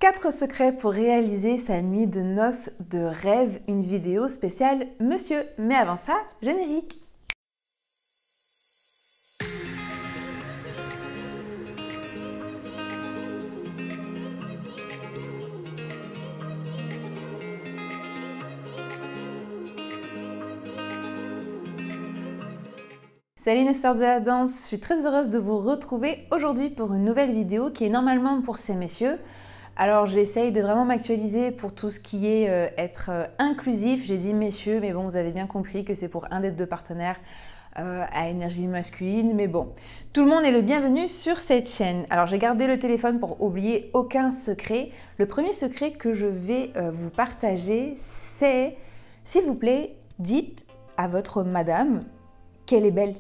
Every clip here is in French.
4 secrets pour réaliser sa nuit de noces de rêve, une vidéo spéciale monsieur. Mais avant ça, générique. Salut les stars de la danse, je suis très heureuse de vous retrouver aujourd'hui pour une nouvelle vidéo qui est normalement pour ces messieurs. Alors j'essaye de vraiment m'actualiser pour tout ce qui est être inclusif. J'ai dit messieurs, mais bon, vous avez bien compris que c'est pour un des deux partenaires à énergie masculine. Mais bon, tout le monde est le bienvenu sur cette chaîne. Alors j'ai gardé le téléphone pour oublier aucun secret. Le premier secret que je vais vous partager, c'est, s'il vous plaît, dites à votre madame qu'elle est belle.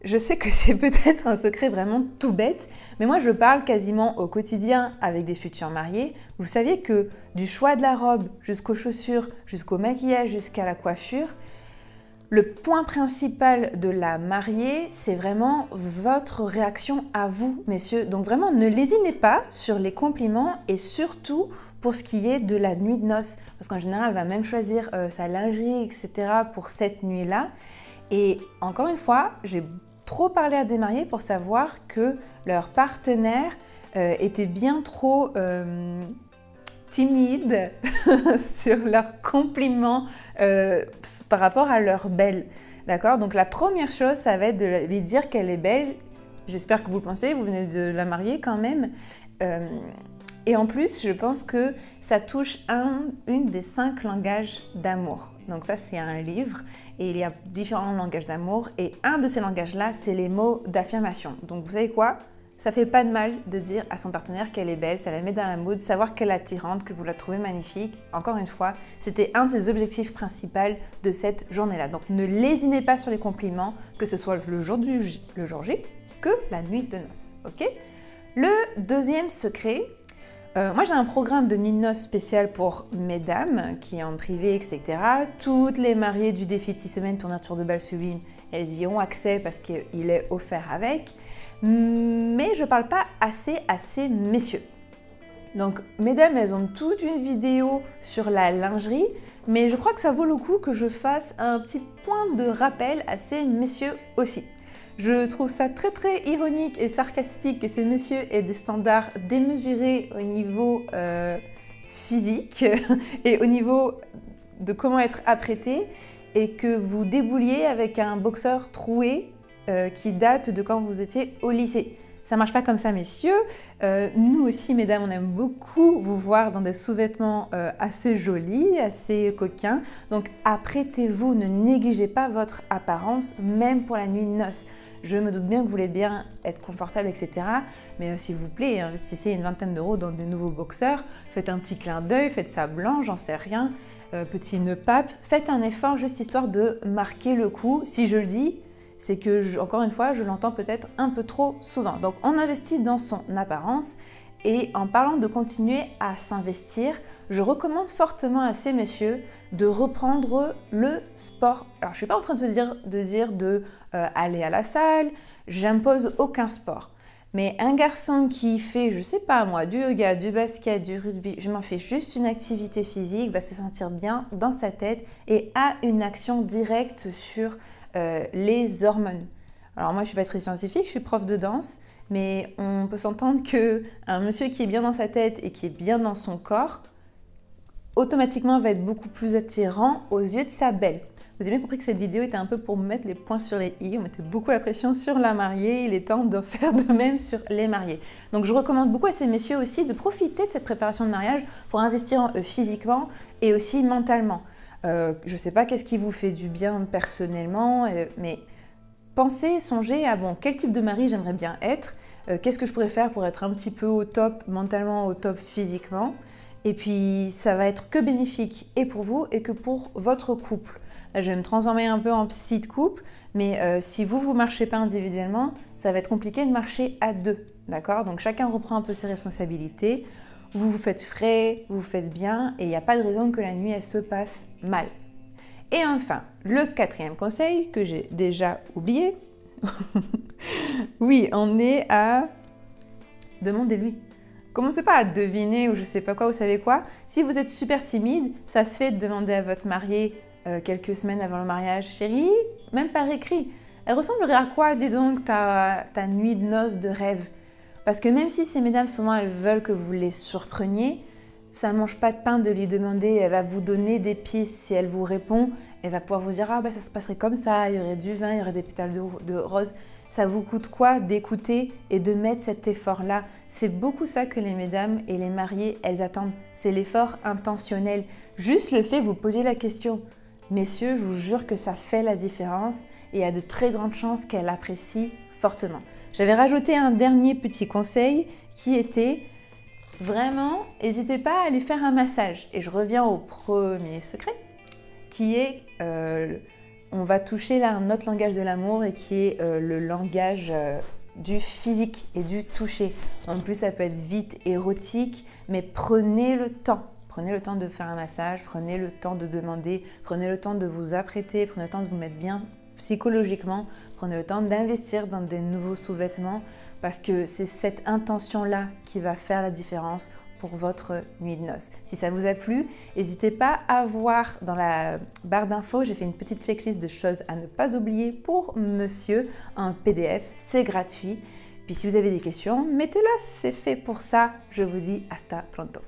Je sais que c'est peut-être un secret vraiment tout bête, mais moi je parle quasiment au quotidien avec des futurs mariés. Vous saviez que du choix de la robe jusqu'aux chaussures, jusqu'au maquillage, jusqu'à la coiffure, le point principal de la mariée, c'est vraiment votre réaction à vous, messieurs. Donc vraiment, ne lésinez pas sur les compliments et surtout pour ce qui est de la nuit de noces. Parce qu'en général, elle va même choisir sa lingerie, etc. pour cette nuit-là. Et encore une fois, j'ai trop parlé à des mariés pour savoir que leur partenaire était bien trop timide sur leurs compliments par rapport à leur belle. D'accord? Donc la première chose, ça va être de lui dire qu'elle est belle. J'espère que vous le pensez, vous venez de la marier quand même. Et en plus, je pense que ça touche une des 5 langages d'amour. Donc ça, c'est un livre et il y a différents langages d'amour. Et un de ces langages-là, c'est les mots d'affirmation. Donc vous savez quoi? Ça fait pas de mal de dire à son partenaire qu'elle est belle, ça la met dans la mood, savoir qu'elle est attirante, que vous la trouvez magnifique. Encore une fois, c'était un de ses objectifs principaux de cette journée-là. Donc ne lésinez pas sur les compliments, que ce soit le jour J que la nuit de noces. Ok? Le deuxième secret, moi j'ai un programme de nuit de noces spécial pour mesdames qui est en privé, etc. Toutes les mariées du défi de 6 semaines pour nature de bal sublime, elles y ont accès parce qu'il est offert avec. Mais je ne parle pas assez à ces messieurs. Donc mesdames, elles ont toute une vidéo sur la lingerie, mais je crois que ça vaut le coup que je fasse un petit point de rappel à ces messieurs aussi. Je trouve ça très ironique et sarcastique que ces messieurs aient des standards démesurés au niveau physique et au niveau de comment être apprêté et que vous débouliez avec un boxeur troué qui date de quand vous étiez au lycée. Ça marche pas comme ça, messieurs. Nous aussi, mesdames, on aime beaucoup vous voir dans des sous-vêtements assez jolis, assez coquins. Donc apprêtez-vous, ne négligez pas votre apparence, même pour la nuit de noces. Je me doute bien que vous voulez bien être confortable, etc. Mais s'il vous plaît, investissez une vingtaine d'euros dans des nouveaux boxeurs. Faites un petit clin d'œil, faites ça blanc, j'en sais rien. Petit nœud pape. Faites un effort juste histoire de marquer le coup. Si je le dis, c'est que, encore une fois, je l'entends peut-être un peu trop souvent. Donc, on investit dans son apparence. Et en parlant de continuer à s'investir, je recommande fortement à ces messieurs de reprendre le sport. Alors, je ne suis pas en train de dire aller à la salle, j'impose aucun sport. Mais un garçon qui fait, je sais pas moi, du yoga, du basket, du rugby, je m'en fais juste une activité physique, va se sentir bien dans sa tête et a une action directe sur les hormones. Alors moi, je suis pas très scientifique, je suis prof de danse, mais on peut s'entendre qu'un monsieur qui est bien dans sa tête et qui est bien dans son corps, automatiquement va être beaucoup plus attirant aux yeux de sa belle. Vous avez bien compris que cette vidéo était un peu pour mettre les points sur les i. On mettait beaucoup la pression sur la mariée. Il est temps de faire de même sur les mariés. Donc je recommande beaucoup à ces messieurs aussi de profiter de cette préparation de mariage pour investir en eux physiquement et aussi mentalement. Je ne sais pas qu'est-ce qui vous fait du bien personnellement, mais pensez, songez à bon, quel type de mari j'aimerais bien être, qu'est-ce que je pourrais faire pour être un petit peu au top mentalement, au top physiquement. Et puis ça va être que bénéfique et pour vous et que pour votre couple. Là, je vais me transformer un peu en psy de couple, mais si vous ne marchez pas individuellement, ça va être compliqué de marcher à deux, d'accord? Donc chacun reprend un peu ses responsabilités, vous vous faites frais, vous vous faites bien, et il n'y a pas de raison que la nuit, elle se passe mal. Et enfin, le 4e conseil que j'ai déjà oublié, oui, on est à... Demandez-lui. Commencez pas à deviner ou je sais pas quoi, vous savez quoi. Si vous êtes super timide, ça se fait de demander à votre mariée quelques semaines avant le mariage, chérie, même par écrit. Elle ressemblerait à quoi, dis donc, ta nuit de noces de rêve? Parce que même si ces mesdames, souvent, elles veulent que vous les surpreniez, ça ne mange pas de pain de lui demander, elle va vous donner des pistes. Si elle vous répond, elle va pouvoir vous dire « Ah, bah, ça se passerait comme ça, il y aurait du vin, il y aurait des pétales de rose ». Ça vous coûte quoi d'écouter et de mettre cet effort-là? C'est beaucoup ça que les mesdames et les mariées, elles attendent. C'est l'effort intentionnel. Juste le fait de vous poser la question. Messieurs, je vous jure que ça fait la différence et il y a de très grandes chances qu'elle apprécie fortement. J'avais rajouté un dernier petit conseil qui était vraiment, n'hésitez pas à lui faire un massage. Et je reviens au premier secret qui est, on va toucher là un autre langage de l'amour et qui est le langage du physique et du toucher. En plus, ça peut être vite érotique, mais prenez le temps. Prenez le temps de faire un massage, prenez le temps de demander, prenez le temps de vous apprêter, prenez le temps de vous mettre bien psychologiquement, prenez le temps d'investir dans des nouveaux sous-vêtements parce que c'est cette intention-là qui va faire la différence pour votre nuit de noces. Si ça vous a plu, n'hésitez pas à voir dans la barre d'infos, j'ai fait une petite checklist de choses à ne pas oublier pour monsieur, un PDF, c'est gratuit. Puis si vous avez des questions, mettez-la, c'est fait pour ça. Je vous dis hasta pronto.